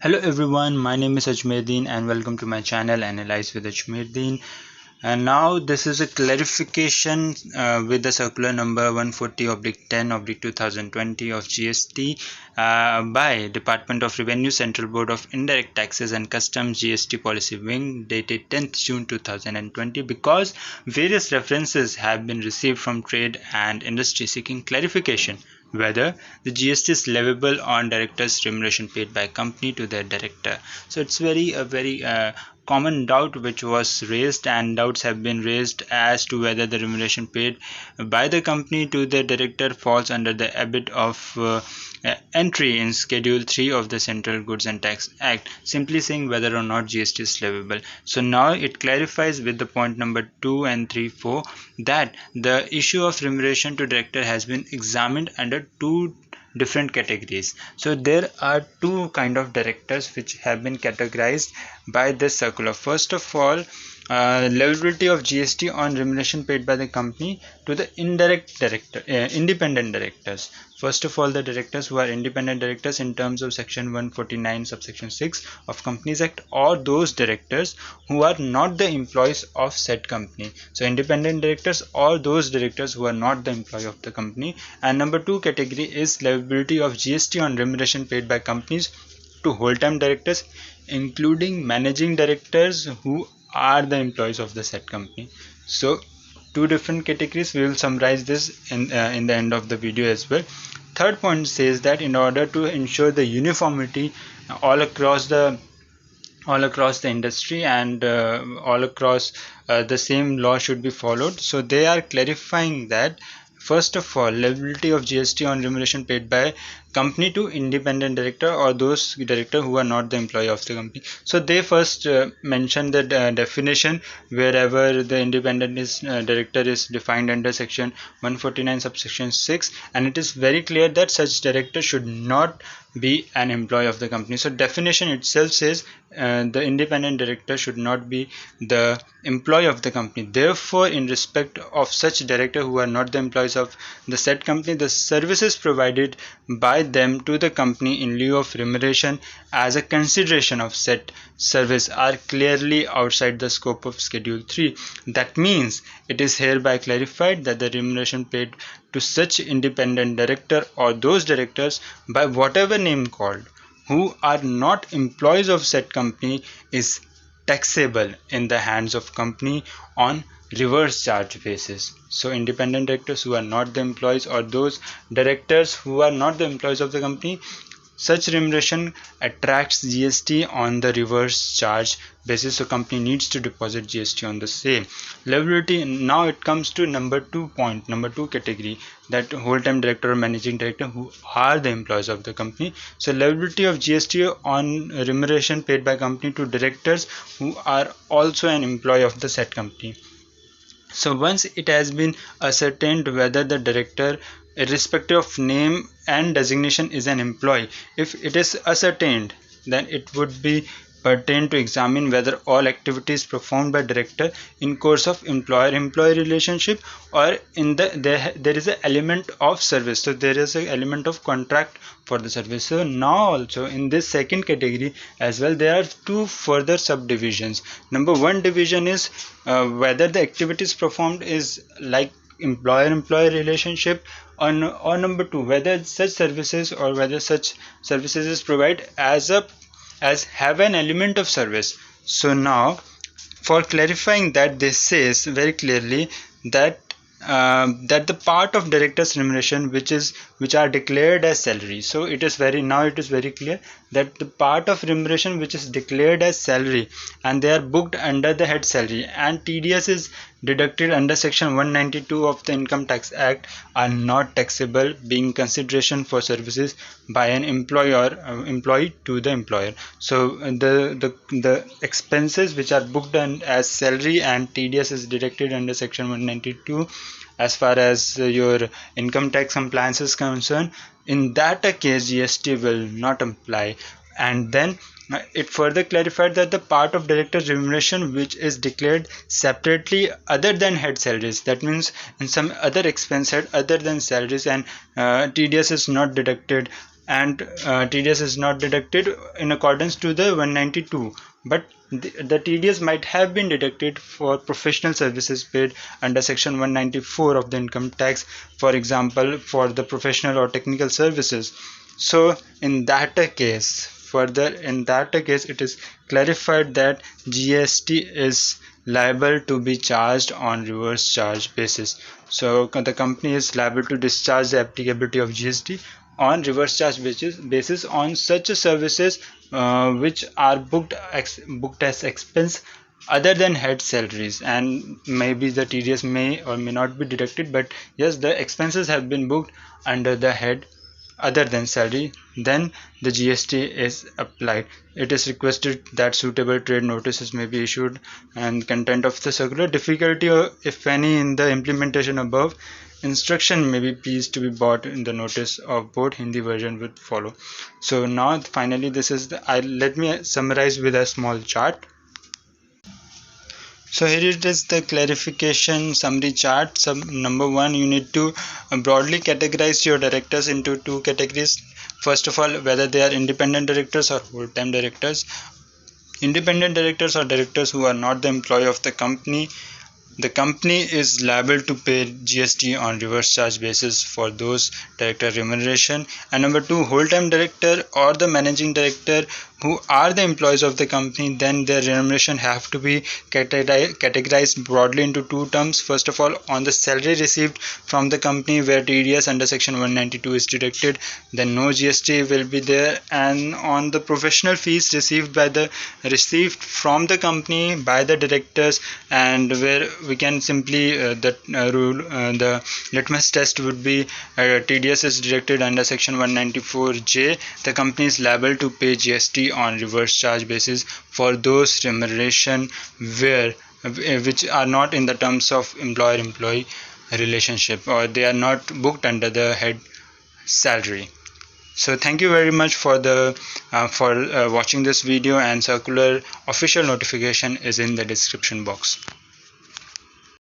Hello everyone, my name is Ajmeerdeen and welcome to my channel Analyze with Ajmeerdeen. And now this is a clarification with the circular number 140/10/2020 of GST by Department of Revenue, Central Board of Indirect Taxes and Customs, GST Policy Wing, dated 10th June 2020, because various references have been received from trade and industry seeking clarification whether the GST is leviable on directors' remuneration paid by company to their director. So it's a very common doubt which was raised, and doubts have been raised as to whether the remuneration paid by the company to the director falls under the ambit of entry in Schedule 3 of the Central Goods and Tax Act, simply saying whether or not GST is leviable. So now it clarifies with the point number 2 and 3, 4 that the issue of remuneration to director has been examined under two different categories. So there are two kind of directors which have been categorized by this circular. First of all, leviability of GST on remuneration paid by the company to the independent directors. First of all, the directors who are independent directors in terms of section 149 subsection 6 of Companies Act, or those directors who are not the employees of said company. So independent directors or those directors who are not the employee of the company. And number two category is leviability of GST on remuneration paid by companies to whole-time directors, including managing directors who are the employees of the said company. So two different categories. We will summarize this in the end of the video as well. Third point says that in order to ensure the uniformity all across the industry and all across the same law should be followed. So they are clarifying that first of all, liability of GST on remuneration paid by company to independent director or those director who are not the employee of the company. So they first mention the definition wherever the independent director is defined under section 149 subsection 6, and it is very clear that such director should not be an employee of the company. So definition itself says the independent director should not be the employee of the company. Therefore, in respect of such director who are not the employees of the said company, the services provided by them to the company in lieu of remuneration as a consideration of said service are clearly outside the scope of Schedule 3. That means it is hereby clarified that the remuneration paid to such independent director or those directors by whatever name called who are not employees of said company is taxable in the hands of company on reverse charge basis. So independent directors who are not the employees or those directors who are not the employees of the company, such remuneration attracts GST on the reverse charge basis, so company needs to deposit GST on the same. Liability, now it comes to number two category, that whole-time director or managing director who are the employees of the company. So liability of GST on remuneration paid by company to directors who are also an employee of the said company. So once it has been ascertained whether the director, irrespective of name and designation, is an employee, if it is ascertained, then it would be pertinent to examine whether all activities performed by director in course of employer-employee relationship or in there is an element of service. So there is an element of contract for the service. So now also in this second category as well, there are two further subdivisions. Number one division is whether the activities performed is like employer-employee relationship, or number two, whether such services or whether such services is provided as have an element of service. So now for clarifying that, this says very clearly that that the part of director's remuneration which are declared as salary. So it is very clear that the part of remuneration which is declared as salary and they are booked under the head salary and TDS is deducted under section 192 of the Income Tax Act are not taxable, being consideration for services by an employee to the employer. So the expenses which are booked as salary and TDS is deducted under section 192 as far as your income tax compliance is concerned, in that case GST will not apply. And then it further clarified that the part of director's remuneration which is declared separately other than head salaries, that means in some other expense head other than salaries, and TDS is not deducted and TDS is not deducted in accordance to the 192, but the TDS might have been deducted for professional services paid under section 194 of the income tax, for example for the professional or technical services. So in that case, further in that case, it is clarified that GST is liable to be charged on reverse charge basis. So the company is liable to discharge the applicability of GST on reverse charge basis on such services which are booked as expense other than head salaries, and maybe the TDS may or may not be deducted, but yes, the expenses have been booked under the head other than salary, then the GST is applied. It is requested that suitable trade notices may be issued, and content of the circular. Difficulty, if any, in the implementation above instruction may be pleased to be bought in the notice of board. Hindi version would follow. So now finally this is the let me summarize with a small chart. So here it is, the clarification summary chart. Number one, you need to broadly categorize your directors into two categories. First of all, whether they are independent directors or full-time directors. Independent directors are directors who are not the employee of the company. The company is liable to pay GST on reverse charge basis for those director remuneration. And number two, whole-time director or the managing director who are the employees of the company, then their remuneration have to be categorized broadly into two terms. First of all, on the salary received from the company where TDS under section 192 is deducted, then no GST will be there. And on the professional fees received from the company by the directors, and where we can simply the litmus test would be TDS is deducted under section 194J, the company is liable to pay GST on reverse charge basis for those remuneration which are not in the terms of employer-employee relationship, or they are not booked under the head salary. So thank you very much for watching this video, and circular official notification is in the description box.